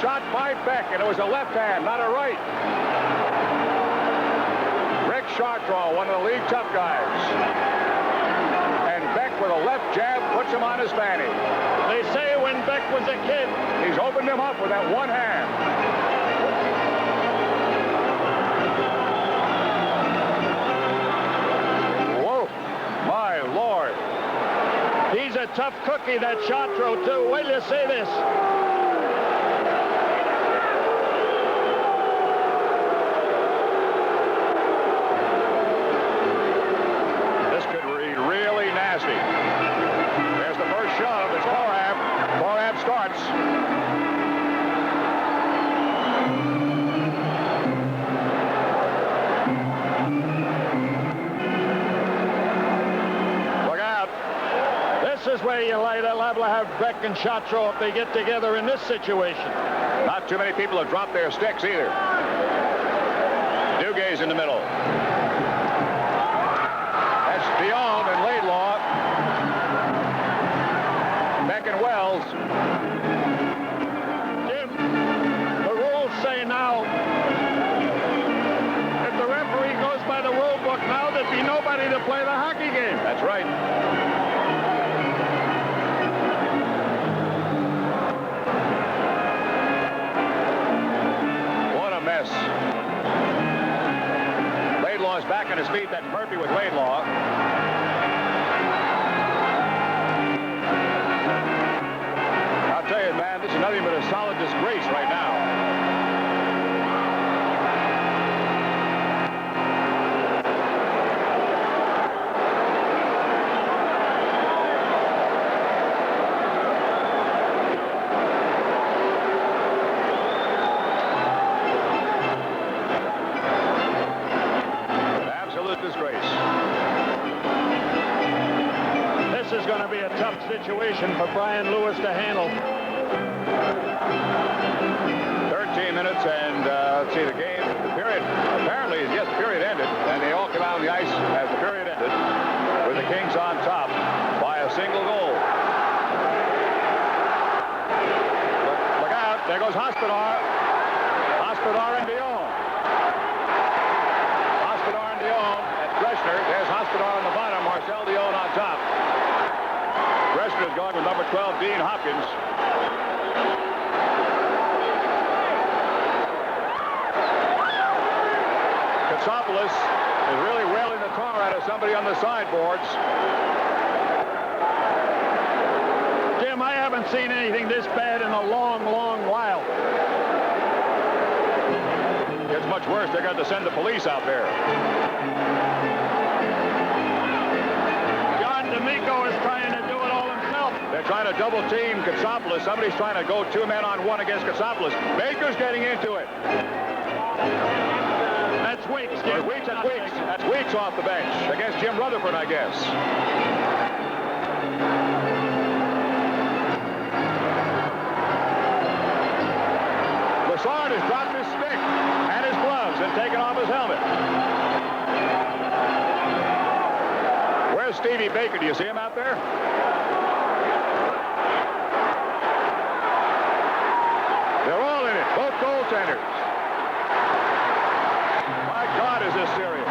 shot by Beck, and it was a left hand, not a right. Rick Chartrand, one of the league tough guys. And Beck with a left jab puts him on his fanny. They say when Beck was a kid, he's opened him up with that one hand. Whoa, my Lord. He's a tough cookie, that Chartrand, too. Wait till you see this. This could be really nasty. There's the first shove. It's Korab. Korab starts. This is where you liable to have Beck and Chartrand if they get together in this situation. Not too many people have dropped their sticks either. Duguay's in the middle. That's Dion and Laidlaw. Beck and Wells. Jim, the rules say now, if the referee goes by the rule book now, there'd be nobody to play the hockey game. That's right. Laidlaw's back on his feet. That's Murphy with Laidlaw. I'll tell you, man, this is nothing but a solid disgrace right now. This is going to be a tough situation for Brian Lewis to handle. 13 minutes and let's see the game. The period apparently, yes, the period ended, and they all come out on the ice as the period ended with the Kings on top by a single goal. Look out! There goes Hospodar. Hospodar and Dion. Hospodar and Dion at Greshner. There's Hospodar on the bottom. Marcel Dion on top. Greshner is going with number 12, Dean Hopkins. Katsopoulos is really wailing the tar out of somebody on the sideboards. Jim, I haven't seen anything this bad in a long, long while. It's much worse. They're going to send the police out there. John D'Amico is trying to do it all himself. They're trying to double team Katsopoulos. Somebody's trying to go 2 men on 1 against Katsopoulos. Baker's getting into it. That's Weeks, Jim. That's Weeks. That's Weeks off the bench against Jim Rutherford, I guess. Lassard has dropped his stick and his gloves and taken off his helmet. Where's Stevie Baker? Do you see him out there? They're all in it, both goaltenders. My God, is this serious?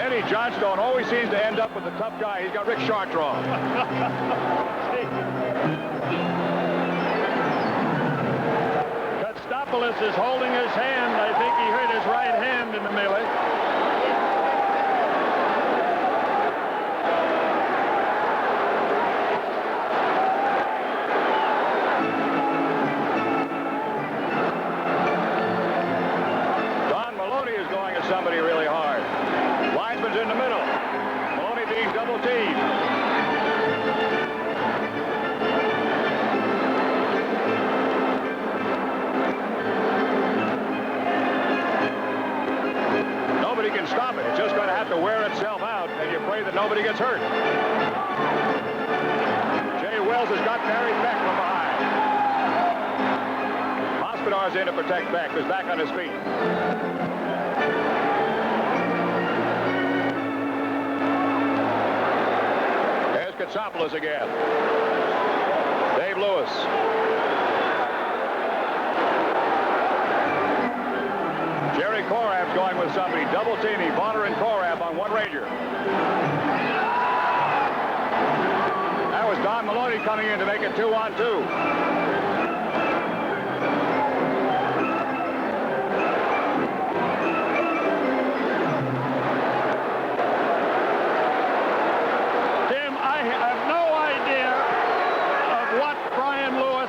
Eddie Johnstone always seems to end up with the tough guy. He's got Rick Chartrand. Katsopoulos is holding his hand. I think he hurt his right hand in the melee. Somebody really hard. Linesman's in the middle. Maloney being double teamed. Nobody can stop it. It's just going to have to wear itself out, and you pray that nobody gets hurt. Jay Wells has got Barry Beck from behind. Hospodar's in to protect Beck, who's back on his feet. Katsopoulos again. Dave Lewis. Jerry Korab's going with somebody. Double teaming Bonner and Korab on one Ranger. That was Don Maloney coming in to make it 2-on-2.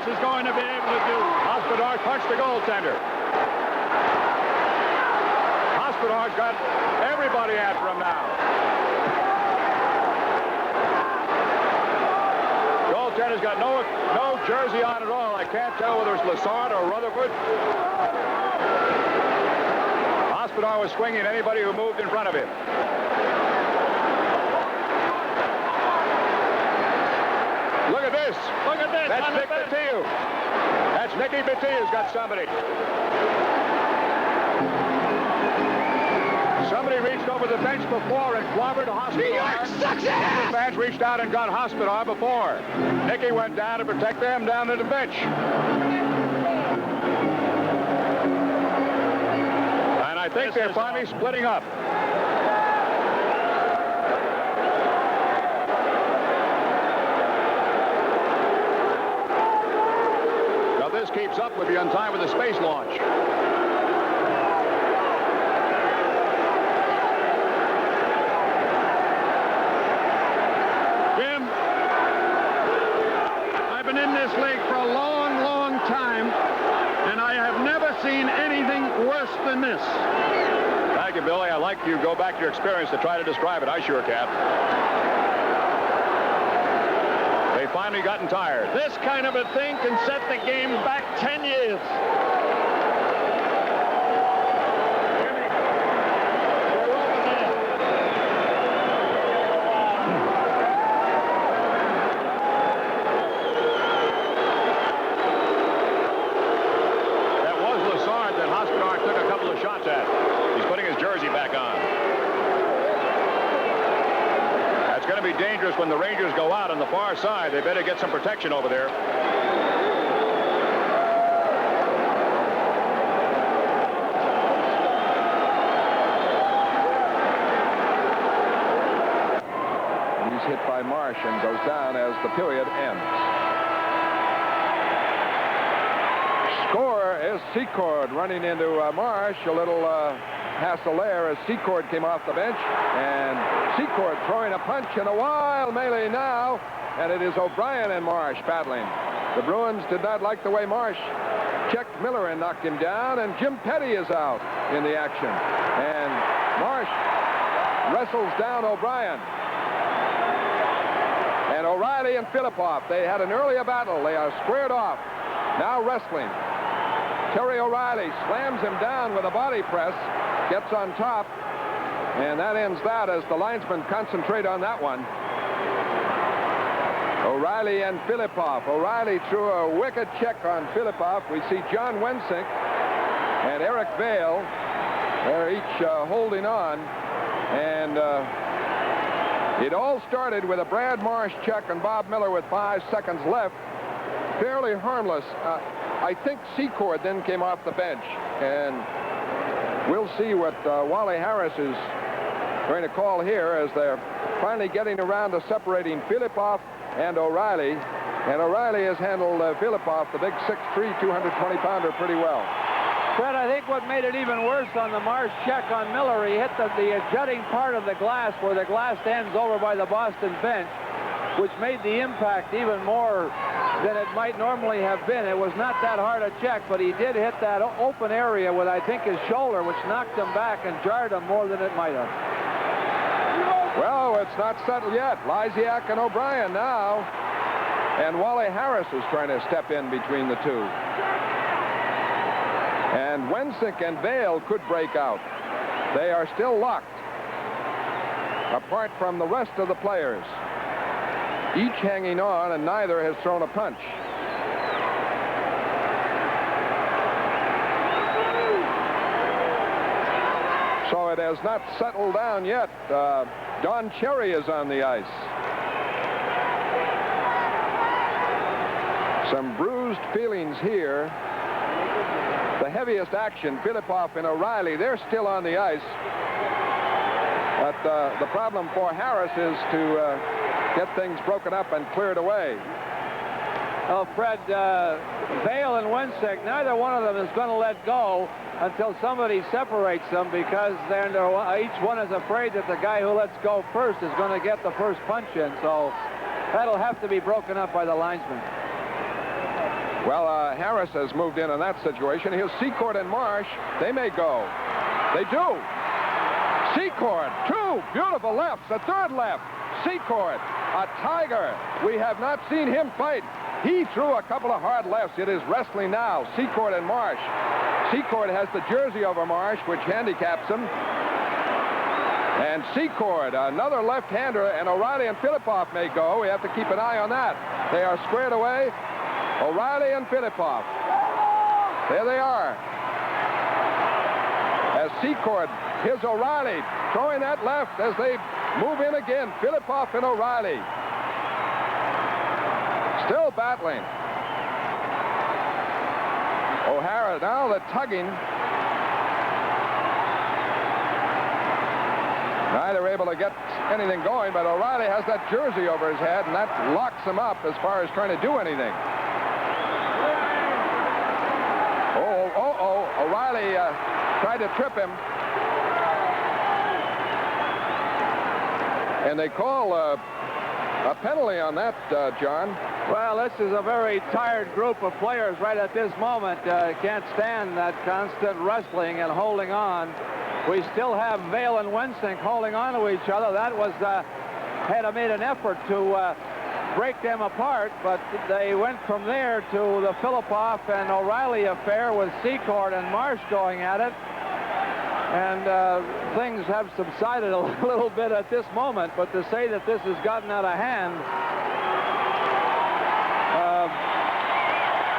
Is going to be able to do. Hospodar punched the goaltender. Hospodar's got everybody after him now. Goaltender's got no jersey on at all. I can't tell whether it's Lassard or Rutherford. Hospodar was swinging at anybody who moved in front of him. Look at this. Look at this. That's Nick Batiou. That's Nicky Batiou's got somebody. Somebody reached over the bench before and clobbered Hospodar. New York sucks ass! The fans reached out and got Hospodar before. Nicky went down to protect them down to the bench. And I think they're finally splitting up. This keeps up with the untie with the space launch. Jim, I've been in this league for a long, long time, and I have never seen anything worse than this. Thank you, Billy. I'd like you to go back to your experience to try to describe it. I sure can. They've finally gotten tired. This kind of a thing can set the game back 10 years. That was Lassard that Hospodar took a couple of shots at. He's putting his jersey back on. It's going to be dangerous when the Rangers go out on the far side. They better get some protection over there. He's hit by Marsh and goes down as the period ends. Score is Secord running into Marsh. A little hassle there as Secord came off the bench, and Secord throwing a punch in a wild melee now, and it is O'Brien and Marsh battling. The Bruins did not like the way Marsh checked Miller and knocked him down, and Jim Petty is out in the action, and Marsh wrestles down O'Brien. And O'Reilly and Filippov, they had an earlier battle. They are squared off. Now wrestling. Terry O'Reilly slams him down with a body press, gets on top, and that ends that as the linesmen concentrate on that one. O'Reilly and Filippov. O'Reilly threw a wicked check on Filippov. We see John Wensink and Eric Vale. They're each holding on, and it all started with a Brad Marsh check on Bob Miller with 5 seconds left. Fairly harmless. I think Secord then came off the bench, and we'll see what Wally Harris is going to call here as they're finally getting around to separating Filippov and O'Reilly. And O'Reilly has handled Filippov, the big 6'3", 220-pounder, pretty well. Fred, I think what made it even worse on the Marsh check on Miller, he hit the jutting part of the glass where the glass ends over by the Boston bench, which made the impact even more than it might normally have been. It was not that hard a check, but he did hit that open area with, I think, his shoulder, which knocked him back and jarred him more than it might have. Well, it's not settled yet. Lysiak and O'Brien now. And Wally Harris is trying to step in between the two. And Wensink and Vale could break out. They are still locked, apart from the rest of the players. Each hanging on, and neither has thrown a punch. So it has not settled down yet. Don Cherry is on the ice. Some bruised feelings here. The heaviest action, Filipov and O'Reilly, they're still on the ice. But the problem for Harris is to get things broken up and cleared away. Oh, Fred, Vail and Wensick, neither one of them is going to let go until somebody separates them, because each one is afraid that the guy who lets go first is going to get the first punch in. So that'll have to be broken up by the linesman. Well, Harris has moved in that situation. Here's Secord and Marsh. They may go. They do. Secord, 2 beautiful lefts, a third left. Secord, a tiger. We have not seen him fight. He threw a couple of hard lefts. It is wrestling now. Secord and Marsh. Secord has the jersey over Marsh, which handicaps him. And Secord, another left-hander, and O'Reilly and Filipov may go. We have to keep an eye on that. They are squared away. O'Reilly and Filipov. There they are. As Secord, here's O'Reilly throwing that left as they move in again. Filipov and O'Reilly. Still battling. O'Hara, now the tugging. Neither able to get anything going, but O'Reilly has that jersey over his head, and that locks him up as far as trying to do anything. O'Reilly tried to trip him. And they call a penalty on that, John. Well, this is a very tired group of players right at this moment. Can't stand that constant wrestling and holding on. We still have Vail and Wensink holding on to each other. That was, had made an effort to break them apart, but they went from there to the Filipov and O'Reilly affair with Secord and Marsh going at it. And things have subsided a little bit at this moment, but to say that this has gotten out of hand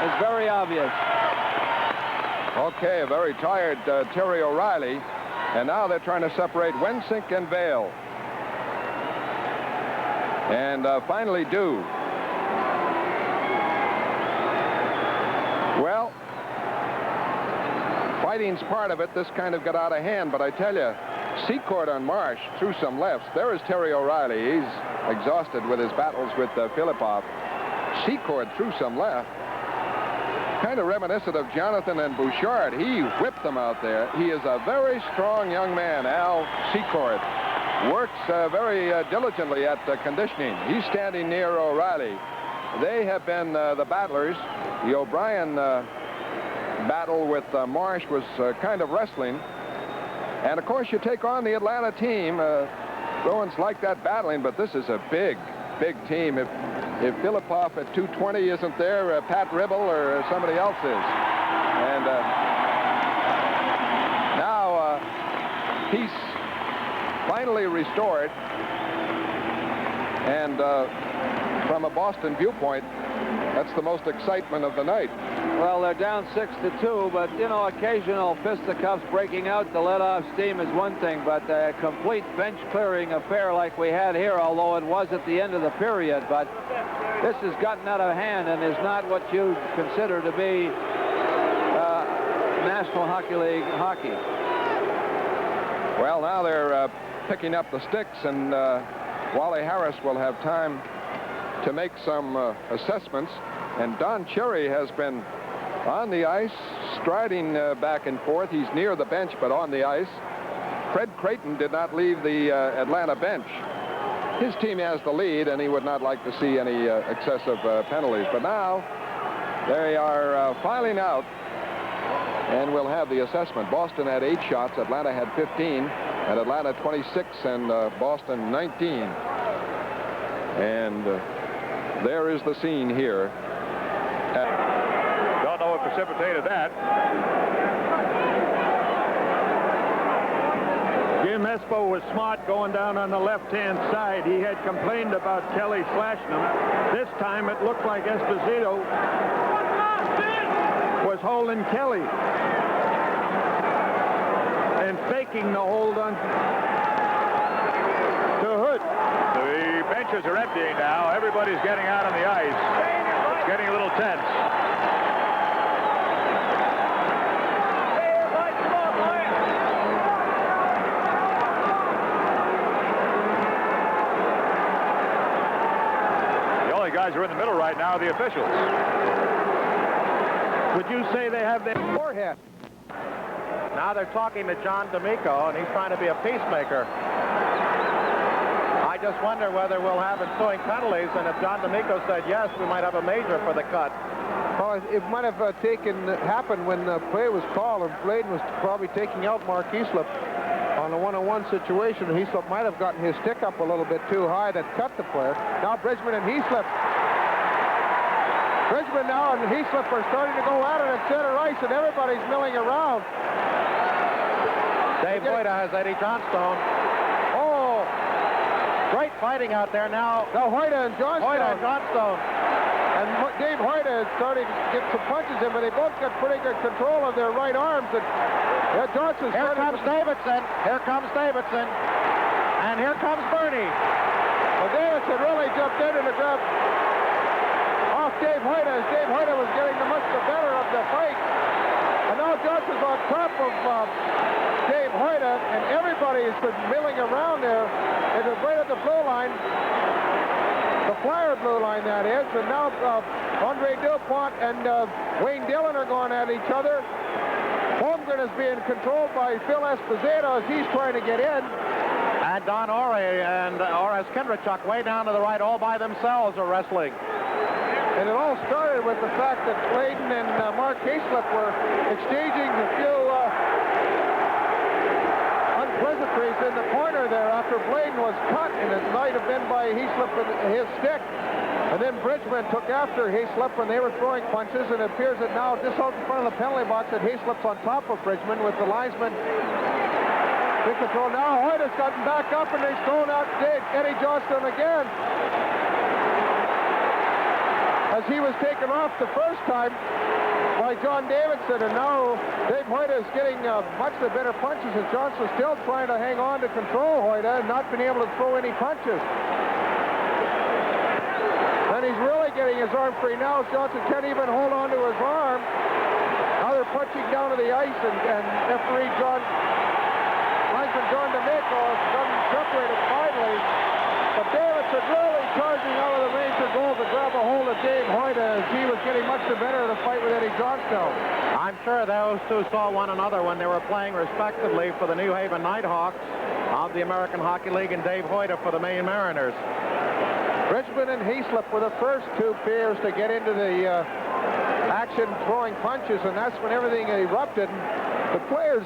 is very obvious. Okay, a very tired Terry O'Reilly. And now they're trying to separate Wensink and Vail. And finally do. Well, fighting's part of it. This kind of got out of hand, but I tell you, Secord on Marsh threw some lefts. There is Terry O'Reilly. He's exhausted with his battles with Filipov. Secord threw some left. Kind of reminiscent of Jonathan and Bouchard. He whipped them out there. He is a very strong young man, Al Secord. Works very diligently at conditioning. He's standing near O'Reilly. They have been the battlers. The O'Brien battle with Marsh was kind of wrestling. And, of course, you take on the Atlanta team. Bruins like that battling, but this is a big, big team. If Filipov at 220 isn't there, Pat Ribble or somebody else is. And now peace finally restored. And from a Boston viewpoint, that's the most excitement of the night. Well, they're down 6-2, but, you know, occasional fisticuffs breaking out to let off steam is one thing, but a complete bench-clearing affair like we had here, although it was at the end of the period. But this has gotten out of hand and is not what you consider to be National Hockey League hockey. Well, now they're picking up the sticks, and Wally Harris will have time to make some assessments. And Don Cherry has been on the ice, striding back and forth. He's near the bench, but on the ice. Fred Creighton did not leave the Atlanta bench. His team has the lead, and he would not like to see any excessive penalties. But now they are filing out, and we'll have the assessment. Boston had 8 shots. Atlanta had 15, and Atlanta 26, and Boston 19. And there is the scene here. Don't know what precipitated that. Jim Espo was smart going down on the left-hand side. He had complained about Kelly slashing him. This time it looked like Esposito was holding Kelly and faking the hold on to Hood. The benches are emptying now. Everybody's getting out on the ice. getting a little tense. The only guys who are in the middle right now are the officials. Would you say they have their forehead? Now they're talking to John D'Amico, and he's trying to be a peacemaker. I just wonder whether we'll have ensuing penalties, and if John D'Amico said yes, we might have a major for the cut. Well, it might have happened when the play was called, and Bladen was probably taking out Mark Heaslip on a one-on-one situation. Heaslip might have gotten his stick up a little bit too high that cut the player. Now Bridgman and Heaslip. Bridgman now and Heaslip are starting to go at it at center ice, and everybody's milling around. Dave Hoyda has Eddie Johnstone. Oh! Great fighting out there now. Now Hoyda and Johnstone. Hoyda and Johnstone. And Dave Hoyda is starting to get some punches in, but they both got pretty good control of their right arms. And Johnson's Here comes Davidson. Here comes Davidson. And here comes Bernie. Well, Davidson really jumped in and grabbed off Dave Hoyda as Dave Hoyda was getting much the better of the fight. And now Johnson's on top of Dave Hoyda, and everybody has been milling around there. It was right at the blue line. The Flyer blue line, that is. And now Andre Dupont and Wayne Dillon are going at each other. Holmgren is being controlled by Phil Esposito as he's trying to get in. And Don Ore and Oris Kindrachuk way down to the right all by themselves are wrestling. And it all started with the fact that Bladen and Mark Heaslip were exchanging a few unpleasantries in the corner there after Bladen was cut, and it might have been by Heaslip and his stick. And then Bridgman took after Heaslip when they were throwing punches, and it appears that now just out in front of the penalty box that Heaslip's on top of Bridgman with the linesman in control. Now Hoyt has gotten back up, and he's thrown out Eddie Johnstone again. As he was taken off the first time by John Davidson, and now Dave Hoyda is getting much the better punches, and Johnson's still trying to hang on to control Hoyda and not been able to throw any punches. And he's really getting his arm free now. Johnson can't even hold on to his arm. Now they're punching down to the ice, and referee linesman John D'Amico has gotten separated finally. But Davidson really charging out of the Ranger goal to grab a hold of Dave Hoyda as he was getting much the better of the fight with Eddie Johnstone. I'm sure those two saw one another when they were playing respectively for the New Haven Nighthawks of the American Hockey League and Dave Hoyda for the Maine Mariners. Bridgman and Heaslip were the first two players to get into the action throwing punches, and that's when everything erupted. The players,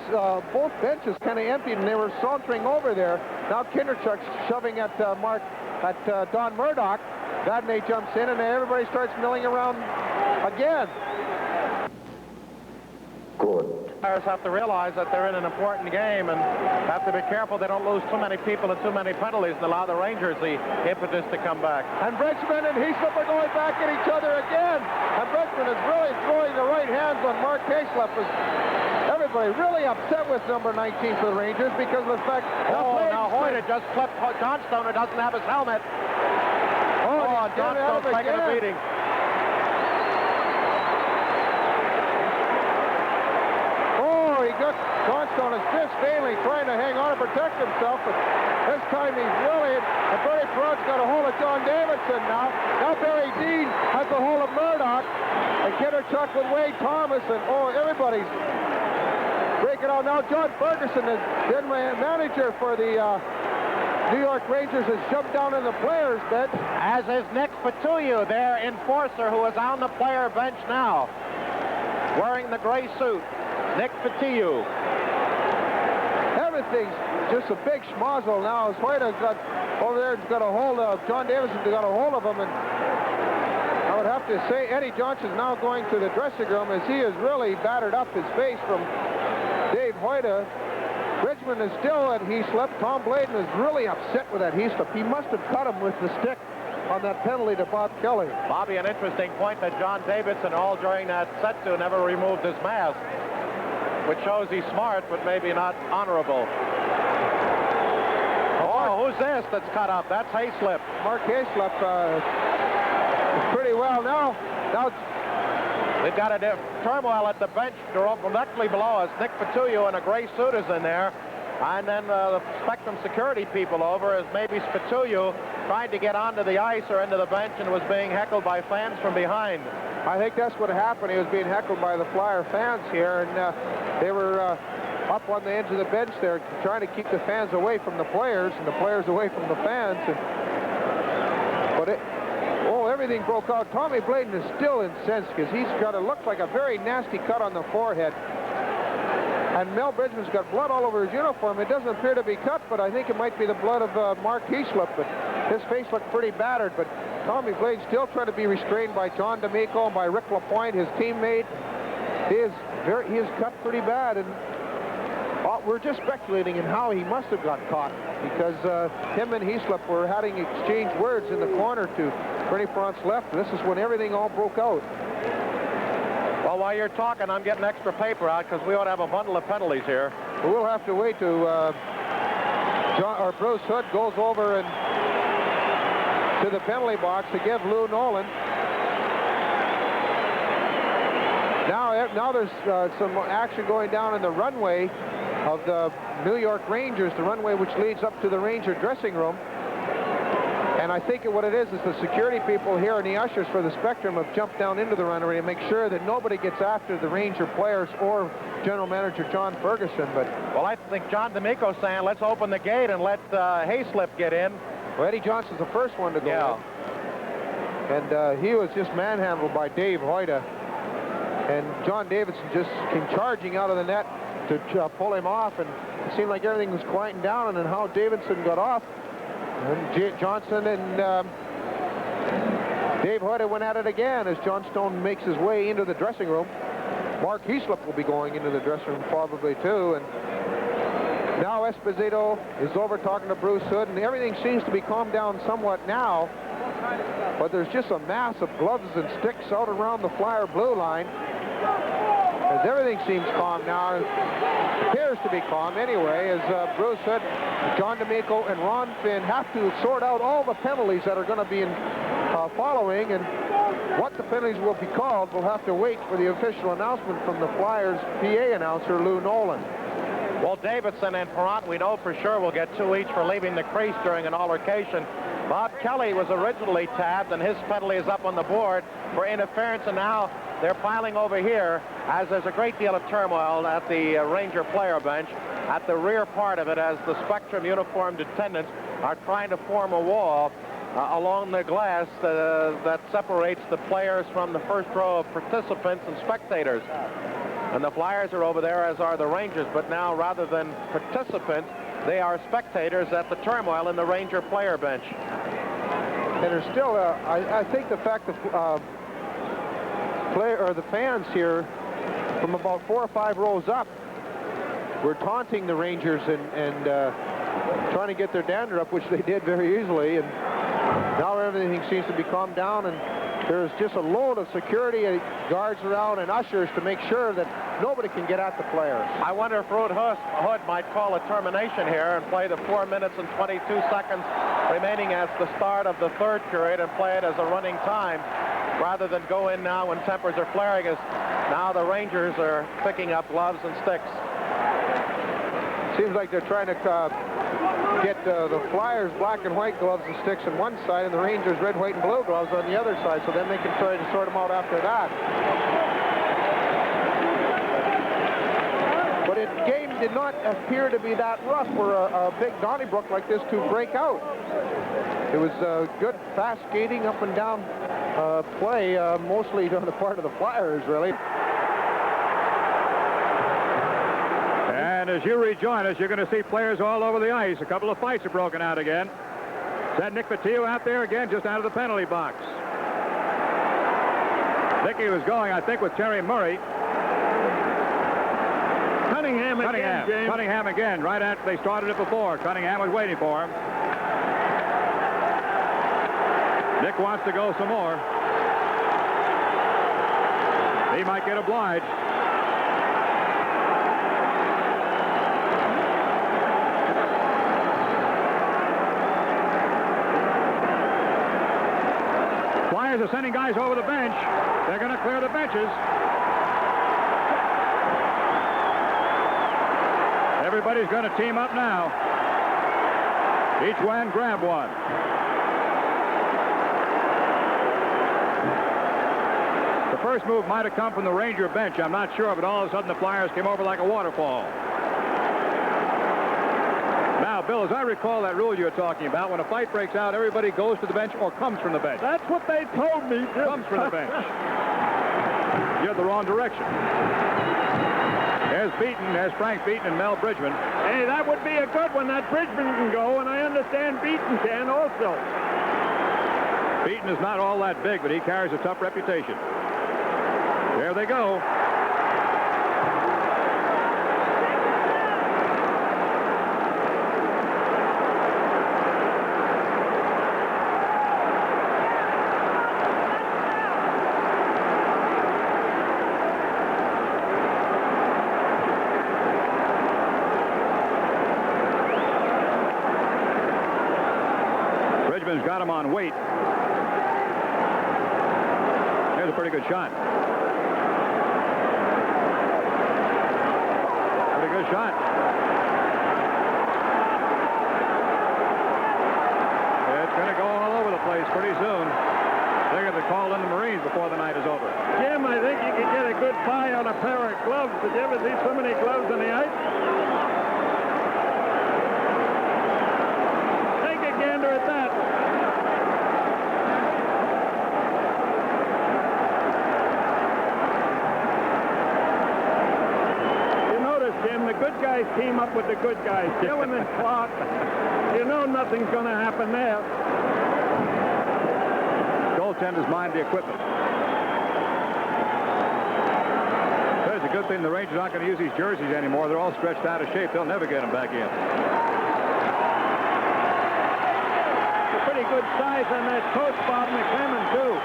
both benches kind of emptied, and they were sauntering over there. Now Kindrachuk's shoving at Don Murdoch. Vadnais jumps in, and everybody starts milling around again. Good. Players have to realize that they're in an important game and have to be careful they don't lose too many people and too many penalties and allow the Rangers the impetus to come back. And Bridgman and Heaslip are going back at each other again. And Bridgman is really throwing the right hands on Mark Heaslip. Everybody really upset with number 19 for the Rangers because of the fact... now Hoyda just clipped Johnstone, who doesn't have his helmet. Oh, Johnstone's taking a beating. Oh, he got Johnstone is just failing, trying to hang on and protect himself, but this time he's really... And Bernie Perrault's got a hold of John Davidson now. Now Barry Dean has a hold of Murdoch. And Kindrachuk with Wade Thomas, and everybody's breaking out. Now John Ferguson, the general manager for the New York Rangers, has jumped down in the players' bench. As is Nick Fatuyu, their enforcer, who is on the player bench now, wearing the gray suit. Nick Fatuyu. Everything's just a big schmozzle now. As Hoyda's got over there, got a hold of John Davidson, got a hold of him, and I would have to say Eddie Johnson's now going to the dressing room as he has really battered up his face from Dave Hoyda. Bridgman is still at Heaslip. Tom Bladen is really upset with that Heaslip. He must have cut him with the stick on that penalty to Bob Kelly. Bobby, an interesting point that John Davidson, all during that set-to, never removed his mask, which shows he's smart, but maybe not honorable. Oh, who's this that's cut up? That's Heaslip. Mark Heaslip is pretty well now. Now, We've got a turmoil at the bench directly below us. Nick Spitullo in a gray suit is in there. And then the Spectrum security people over as maybe Spitullo tried to get onto the ice or into the bench and was being heckled by fans from behind. I think that's what happened. He was being heckled by the Flyer fans here, and they were up on the edge of the bench there trying to keep the fans away from the players and the players away from the fans. Everything broke out. Tommy Blayden is still incensed because he's got a look like a very nasty cut on the forehead. And Mel Bridgman's got blood all over his uniform. It doesn't appear to be cut, but I think it might be the blood of Mark Heaslip. But his face looked pretty battered. But Tommy Blayden's still trying to be restrained by John D'Amico and by Rick LaPointe, his teammate. He is cut pretty bad, and we're just speculating in how he must have got caught, because him and Heaslip were having exchanged words in the corner to Bernie Parent's left. This is when everything all broke out. Well, while you're talking, I'm getting extra paper out because we ought to have a bundle of penalties here. We'll have to wait till Bruce Hood goes over and to the penalty box to give Lou Nolan. Now there's some action going down in the runway of the New York Rangers, the runway which leads up to the Ranger dressing room. And I think what it is the security people here and the ushers for the Spectrum have jumped down into the runway to make sure that nobody gets after the Ranger players or General Manager John Ferguson. But well, I think John D'Amico's saying, let's open the gate and let Hayslip get in. Well, Eddie Johnson's the first one to go in. And he was just manhandled by Dave Hoyda. And John Davidson just came charging out of the net to pull him off. And it seemed like everything was quieting down. And then how Davidson got off. And Johnson and Dave Hoyda went at it again as John Stone makes his way into the dressing room. Mark Heaslip will be going into the dressing room probably too. And now Esposito is over talking to Bruce Hood, and everything seems to be calmed down somewhat now. But there's just a mass of gloves and sticks out around the Flyer blue line. As everything seems calm now, it appears to be calm anyway, as Bruce Hood, John D'Amico, and Ron Finn have to sort out all the penalties that are going to be following, and what the penalties will be called, we'll have to wait for the official announcement from the Flyers PA announcer, Lou Nolan. Well, Davidson and Parent, we know for sure will get 2 each for leaving the crease during an altercation. Bob Kelly was originally tabbed, and his penalty is up on the board for interference, and now they're piling over here as there's a great deal of turmoil at the Ranger player bench. At the rear part of it, as the Spectrum uniformed attendants are trying to form a wall along the glass that separates the players from the first row of participants and spectators. And the Flyers are over there, as are the Rangers, but now rather than participants, they are spectators at the turmoil in the Ranger player bench. And there's still, I think the fact that the fans here from about 4 or 5 rows up were taunting the Rangers and trying to get their dander up, which they did very easily. And now everything seems to be calmed down, and there's just a load of security guards around and ushers to make sure that nobody can get at the players. I wonder if Ruud Hood might call a termination here and play the 4 minutes and 22 seconds remaining as the start of the third period and play it as a running time, rather than go in now when tempers are flaring, as now the Rangers are picking up gloves and sticks. Seems like they're trying to get the Flyers black and white gloves and sticks on one side and the Rangers red, white, and blue gloves on the other side, so then they can try to sort them out after that. But the game did not appear to be that rough for a big Donnybrook like this to break out. It was good, fast skating up and down play, mostly on the part of the Flyers, really. And as you rejoin us, you're going to see players all over the ice. A couple of fights have broken out again. Is that Nick Fotiu out there again, just out of the penalty box? Nicky was going, I think, with Terry Murray. Cunningham again, right after they started it before. Cunningham was waiting for him. Nick wants to go some more. He might get obliged. umpires are sending guys over the bench. They're going to clear the benches. Everybody's going to team up now. Each one grab one. The first move might have come from the Ranger bench. I'm not sure, but all of a sudden the Flyers came over like a waterfall. Now, Bill, as I recall that rule you were talking about, when a fight breaks out, everybody goes to the bench or comes from the bench. That's what they told me. Comes from the bench. You're the wrong direction. There's Frank Beaton and Mel Bridgman. Hey, that would be a good one. That Bridgman can go, and I understand Beaton can also. Beaton is not all that big, but he carries a tough reputation. There they go. Bridgman's got him on weight. There's a pretty good shot. Pretty good shot. It's going to go all over the place pretty soon. They're going to call in the Marines before the night is over. Jim, I think you could get a good buy on a pair of gloves. Did you ever see so many gloves on the ice? Take a gander at that. Jim, the good guys team up with the good guys. Dillon and Clark, you know nothing's going to happen there. Goaltenders mind the equipment. It's a good thing the Rangers aren't going to use these jerseys anymore. They're all stretched out of shape. They'll never get them back in. A pretty good size on that coach, Bob McClellan, too.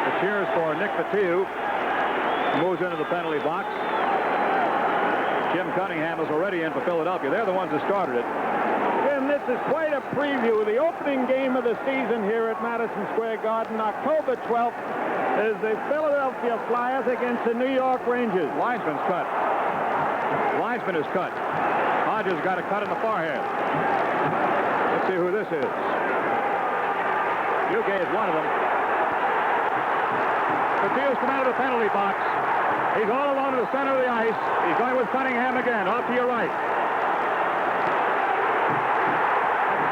The cheers for Nick Batiou. Moves into the penalty box. Jim Cunningham is already in for Philadelphia. They're the ones that started it. Jim, this is quite a preview. The opening game of the season here at Madison Square Garden, October 12th, is the Philadelphia Flyers against the New York Rangers. Linesman's cut. Linesman is cut. Hodges got a cut in the forehead. Let's see who this is. Duguay is one of them. Batiou's come out of the penalty box. He's all alone to the center of the ice. He's going with Cunningham again, off to your right.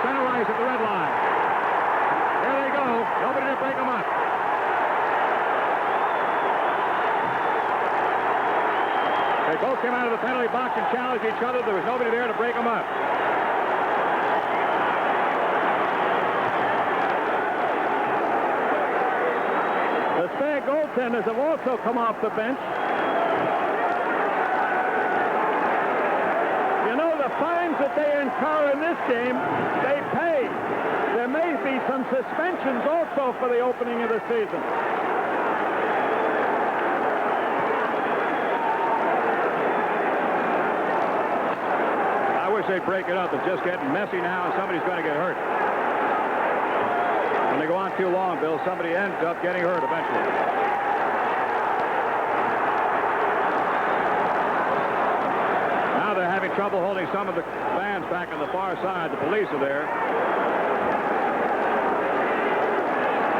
Center ice at the red line. There they go. Nobody to break them up. They both came out of the penalty box and challenged each other. There was nobody there to break them up. The spare goaltenders have also come off the bench. You know, the fines that they incur in this game, they pay. There may be some suspensions also for the opening of the season. I wish they'd break it up. It's just getting messy now, and somebody's going to get hurt. When they go on too long, Bill, somebody ends up getting hurt eventually. Now they're having trouble holding some of the fans back on the far side. The police are there.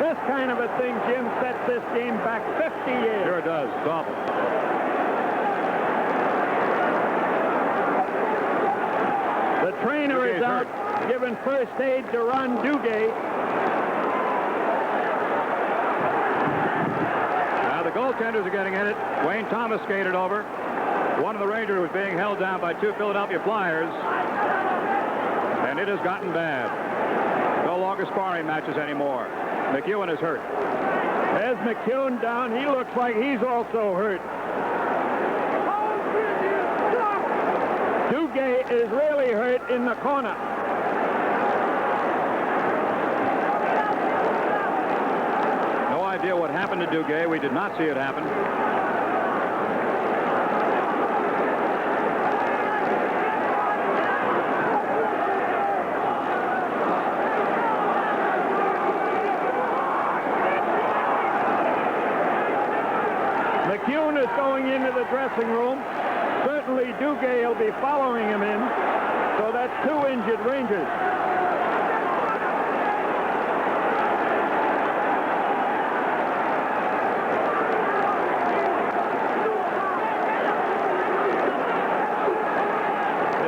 This kind of a thing, Jim, sets this game back 50 years. Sure it does. It's awful. The trainer is out, giving first aid to Ron Duguay. Now the goaltenders are getting in it. Wayne Thomas skated over. One of the Rangers was being held down by two Philadelphia Flyers. And it has gotten bad. No longer sparring matches anymore. McEwen is hurt. There's McEwen down. He looks like he's also hurt. Duguay is really hurt in the corner. No idea what happened to Duguay. We did not see it happen. dressing room. Certainly Duguay will be following him in. So that's 2 injured Rangers.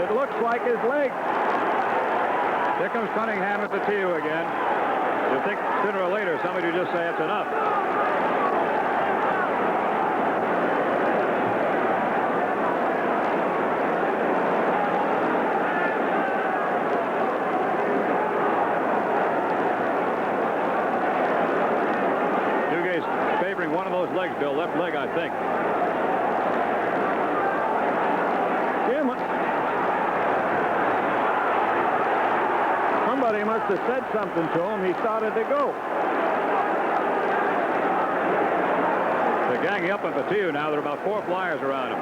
It looks like his leg. Here comes Cunningham at the TU again. You'll think sooner or later somebody will just say it's enough. Dugay's favoring one of those legs, Bill. Left leg, I think. Somebody must have said something to him. He started to go. They're ganging up on Patillo now. There are about 4 flyers around him.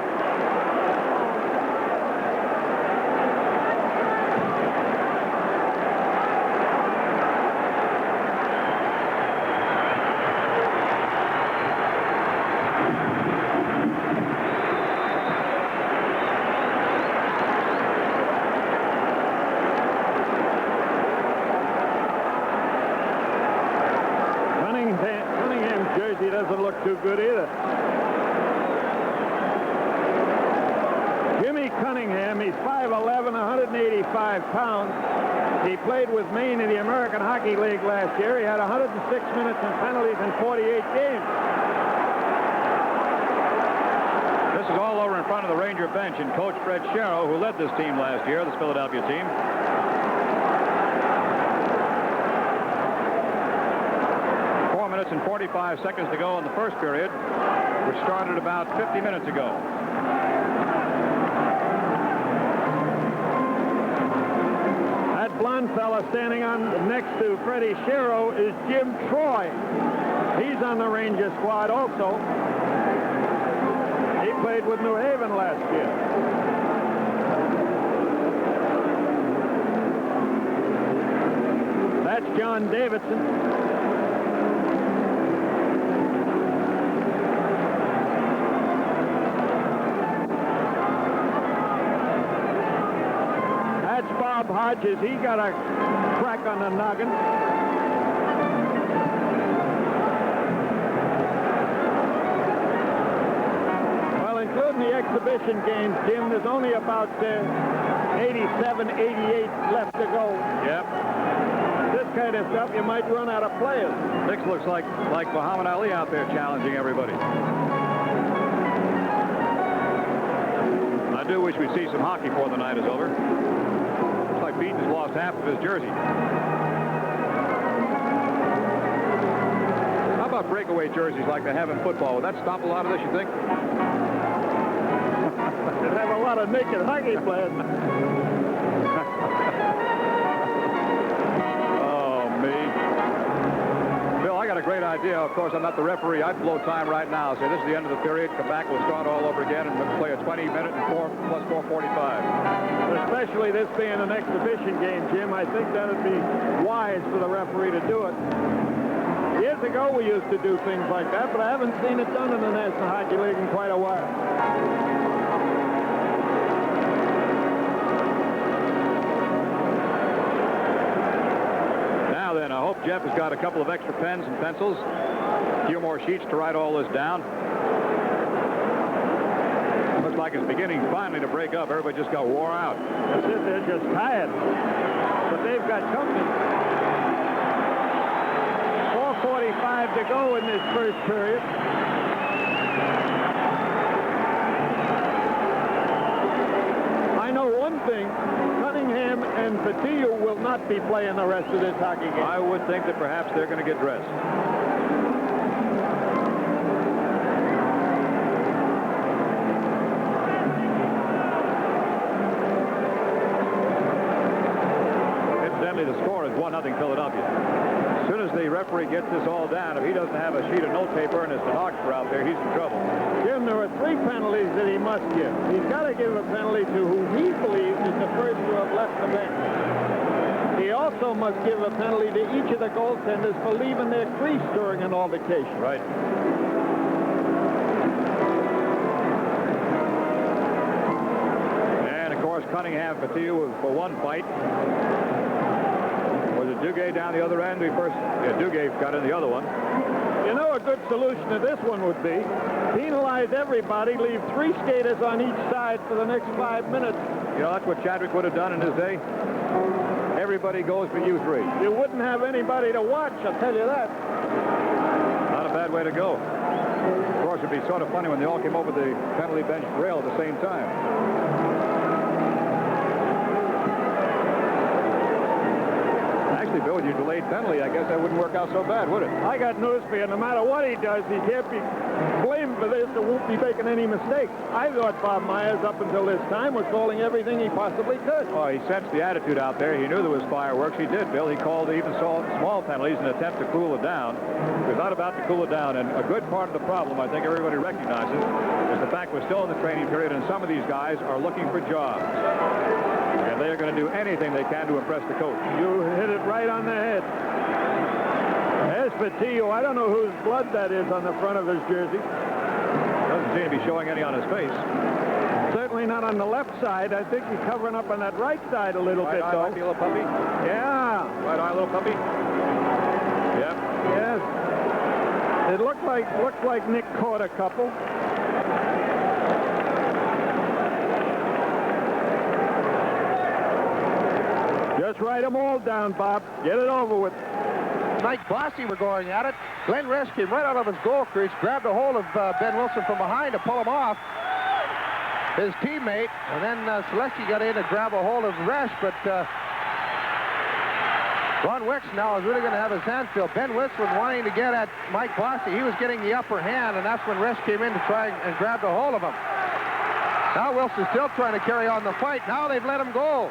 Cunningham's jersey doesn't look too good either. Jimmy Cunningham, he's 5'11", 185 pounds. He played with Maine in the American Hockey League last year. He had 106 minutes and penalties in 48 games. This is all over in front of the Ranger bench, and Coach Fred Sherrow, who led this team last year, this Philadelphia team. 4 minutes and 45 seconds to go in the first period, which started about 50 minutes ago. That blonde fella standing on next to Freddie Sherrow is Jim Troy. He's on the Ranger squad also. He played with New Haven last year. That's John Davidson. Bob Hodges, he got a crack on the noggin. Well, including the exhibition games, Jim, there's only about 87, 88 left to go. Yep. This kind of stuff, you might run out of players. This looks like Muhammad Ali out there challenging everybody. I do wish we'd see some hockey before the night is over. Looks like Beaton's lost half of his jersey. How about breakaway jerseys like they have in football? Would that stop a lot of this, you think? They'd have a lot of naked hockey players. Oh, me. Bill, I got a great idea. Of course, I'm not the referee. I'd blow time right now. Say this is the end of the period. Come back, we'll start all over again and we'll play a 20-minute and 4 plus 4:45. Especially this being an exhibition game, Jim, I think that would be wise for the referee to do it. Years ago, we used to do things like that, but I haven't seen it done in the National Hockey League in quite a while. Now then, I hope Jeff has got a couple of extra pens and pencils, a few more sheets to write all this down. Looks like it's beginning finally to break up. Everybody just got wore out. That's it, they're just tired. But they've got company. 4:45 to go in this first period. I know one thing. Cunningham and Patillo will not be playing the rest of this hockey game. I would think that perhaps they're going to get dressed. The score is 1-0 Philadelphia. As soon as the referee gets this all down, if he doesn't have a sheet of note paper and a stenographer out there, he's in trouble. Jim, there are 3 penalties that he must give. He's got to give a penalty to who he believes is the first to have left the bench. He also must give a penalty to each of the goaltenders for leaving their crease during an altercation. Right. course, Cunningham Patillo for one fight. Was it Duguay down the other end? Duguay got in the other one. You know, a good solution to this one would be penalize everybody, leave 3 skaters on each side for the next 5 minutes. You know, that's what Chadwick would have done in his day. Everybody goes for you 3. You wouldn't have anybody to watch, I'll tell you that. Not a bad way to go. Of course, it'd be sort of funny when they all came over the penalty bench rail at the same time. Actually, Bill, with your delayed penalty, I guess that wouldn't work out so bad, would it? I got news for you. No matter what he does, he can't be blamed for this and won't be making any mistakes. I thought Bob Myers, up until this time, was calling everything he possibly could. Oh, he sensed the attitude out there. He knew there was fireworks. He did, Bill. He called even small penalties in an attempt to cool it down. He was not about to cool it down. And a good part of the problem, I think everybody recognizes, is the fact we're still in the training period, and some of these guys are looking for jobs. And they are going to do anything they can to impress the coach. You hit it right on the head. There's Patillo. I don't know whose blood that is on the front of his jersey. Doesn't seem to be showing any on his face. Certainly not on the left side. I think he's covering up on that right side a little bit, though. Might be a little puppy. Yeah. Right eye, little puppy. Yep. Yes. It looked like Nick caught a couple. Just write them all down, Bob. Get it over with. Mike Bossy were going at it. Glenn Resch came right out of his goal crease, grabbed a hold of Ben Wilson from behind to pull him off his teammate, and then Selesky got in to grab a hold of Resch, but Ron Wicks now is really going to have his hands filled. Ben Wilson wanting to get at Mike Bossy. He was getting the upper hand, and that's when Resch came in to try and grab a hold of him. Now Wilson's still trying to carry on the fight. Now they've let him go.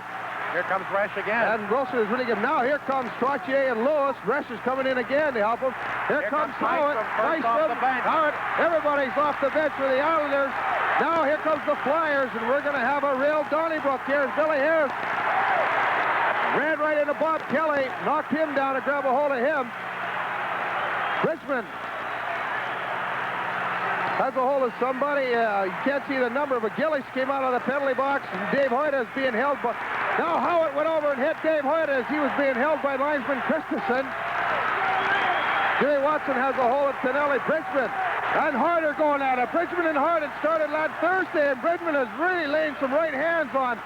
Here comes Resch again. And Wilson is really good. Now here comes Trottier and Lewis. Resch is coming in again to help him. Here comes Howard. Nice off the bench. Howard. Everybody's off the bench for the Islanders. Now here comes the Flyers, and we're going to have a real Donnybrook here. Billy Harris ran right into Bob Kelly, knocked him down to grab a hold of him. Bridgman has a hold of somebody. You can't see the number, but Gillies came out of the penalty box, and Dave Hoyt is being held by... Now Howard went over and hit Dave Hoyt as he was being held by linesman Christensen. Jimmy Watson has a hold of Pinelli. Bridgman and Hart are going at it. Bridgman and Hart had started last Thursday, and Bridgman has really laying some right hands on.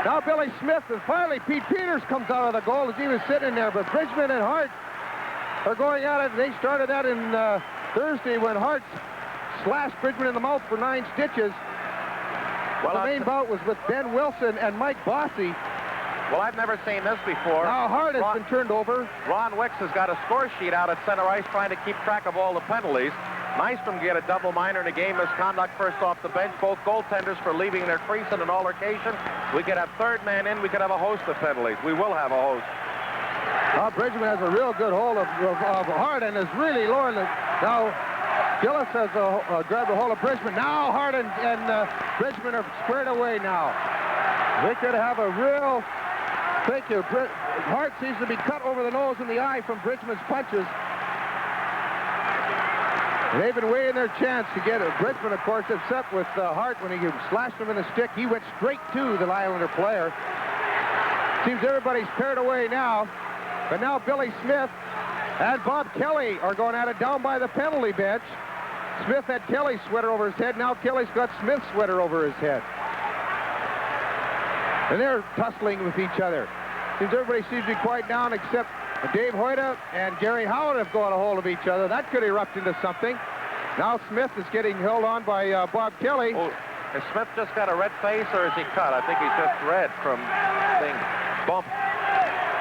Now Billy Smith, and finally Pete Peters comes out of the goal as he was sitting there, but Bridgman and Hart are going at it. They started that in Thursday when Hart slashed Bridgman in the mouth for 9 stitches. Well, the main bout was with Ben Wilson and Mike Bossy. Well, I've never seen this before. Now Hart has been turned over. Ron Wicks has got a score sheet out at center ice trying to keep track of all the penalties. Nystrom get a double minor in a game misconduct first off the bench. Both goaltenders for leaving their crease in an altercation. We could have third man in. We could have a host of penalties. We will have a host. Now Bridgman has a real good hold of Hart and is really lowering the... Now Gillis has grabbed a hold of Bridgman. Now Hart and Bridgman are squared away now. We could have a real... Thank you. Hart seems to be cut over the nose and the eye from Bridgman's punches. They've been weighing their chance to get it. Bridgman, of course, upset with Hart when he slashed him in the stick. He went straight to the Islander player. Seems everybody's paired away now. But now Billy Smith and Bob Kelly are going at it down by the penalty bench. Smith had Kelly's sweater over his head. Now Kelly's got Smith's sweater over his head. And they're tussling with each other. Seems everybody seems to be quiet down except Dave Hoyta and Gary Howard have got a hold of each other. That could erupt into something. Now Smith is getting held on by Bob Kelly. Oh, has Smith just got a red face or is he cut? I think he's just red from being bumped.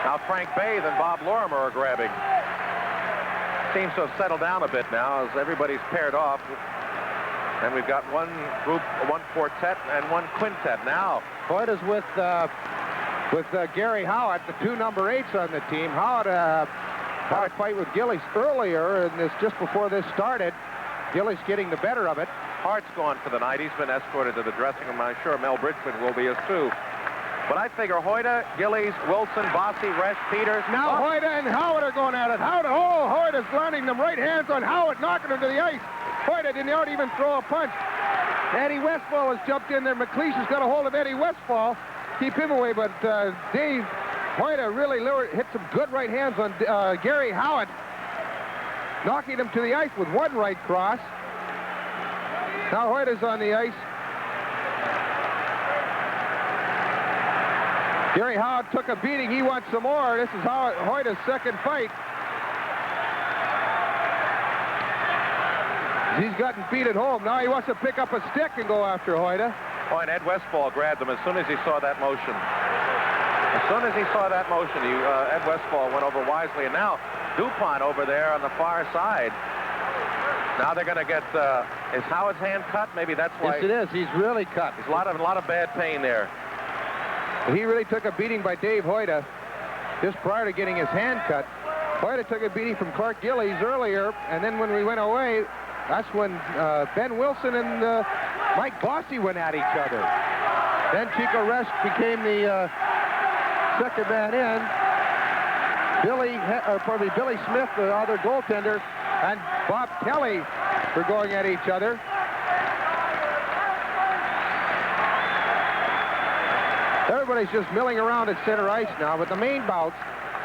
Now Frank Bathe and Bob Lorimer are grabbing. Seems to have settled down a bit now as everybody's paired off. And we've got one group, one quartet and one quintet now. Hoyt is with Gary Howard, the 2 number 8s on the team. Howard had a fight with Gillies earlier, and this just before this started. Gillies getting the better of it. Hart's gone for the night. He's been escorted to the dressing room. I'm sure Mel Bridgman will be as too. But I figure Hoyta, Gillies, Wilson, Bossy, Resch, Peters. Now Hoyta and Howard are going at it. Hoyt is landing them right hands on Howard, knocking him to the ice. Hoyta didn't even throw a punch. Eddie Westfall has jumped in there. McLeish has got a hold of Eddie Westfall. Keep him away, but Dave Hoyta really hit some good right hands on Gary Howitt, knocking him to the ice with one right cross. Now Hoyta's on the ice. Gary Howitt took a beating. He wants some more. This is Hoyta's second fight. He's gotten beat at home. Now he wants to pick up a stick and go after Hoyta. Oh, and Ed Westfall grabbed him as soon as he saw that motion. As soon as he saw that motion, Ed Westfall went over wisely. And now DuPont over there on the far side. Now they're going to get, is Howard's hand cut? Maybe that's why. Yes, it is. He's really cut. There's a lot of bad pain there. He really took a beating by Dave Hoyta just prior to getting his hand cut. Hoyta took a beating from Clark Gillies earlier, and then when we went away, that's when Ben Wilson and Mike Bossy went at each other. Then Chico Resch became the second man in. Billy Smith, the other goaltender, and Bob Kelly were going at each other. Everybody's just milling around at center ice now, but the main bouts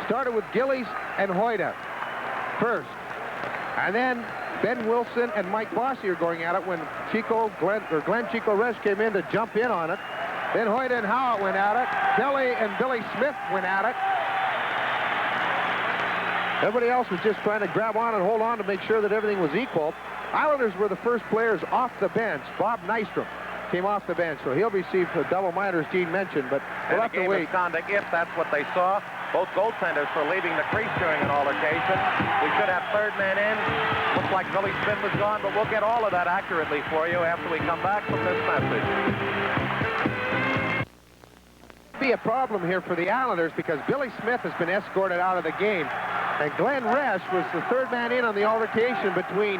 started with Gillies and Hoyta first. And then Ben Wilson and Mike Bossy are going at it when Glenn Chico Resch came in to jump in on it. Then Hoyta and Howitt went at it. Kelly and Billy Smith went at it. Everybody else was just trying to grab on and hold on to make sure that everything was equal. Islanders were the first players off the bench. Bob Nystrom came off the bench, so he'll receive the double minor, as Gene mentioned, but we'll have to wait. Misconduct, if that's what they saw. Both goaltenders for leaving the crease during an altercation. We should have third man in. Looks like Billy Smith was gone, but we'll get all of that accurately for you after we come back from this message. Be a problem here for the Islanders because Billy Smith has been escorted out of the game, and Glenn Resch was the third man in on the altercation between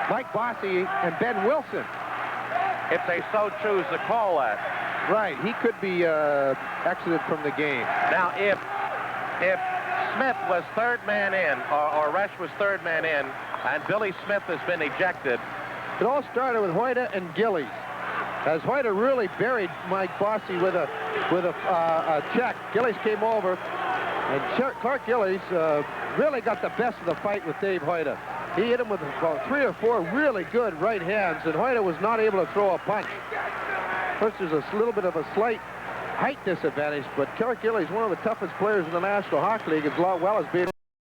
Mike Bossy and Ben Wilson. If they so choose to call that. Right, he could be exited from the game. Now, if Smith was third man in, or Resch was third man in, and Billy Smith has been ejected. It all started with Hoyta and Gillies. As Hoyta really buried Mike Bossy with a check, Gillies came over, and Clark Gillies really got the best of the fight with Dave Hoyta. He hit him with about 3 or 4 really good right hands, and Hoyta was not able to throw a punch. First, there's a little bit of a slight height disadvantage, but Clark Gillies, one of the toughest players in the National Hockey League, as well as being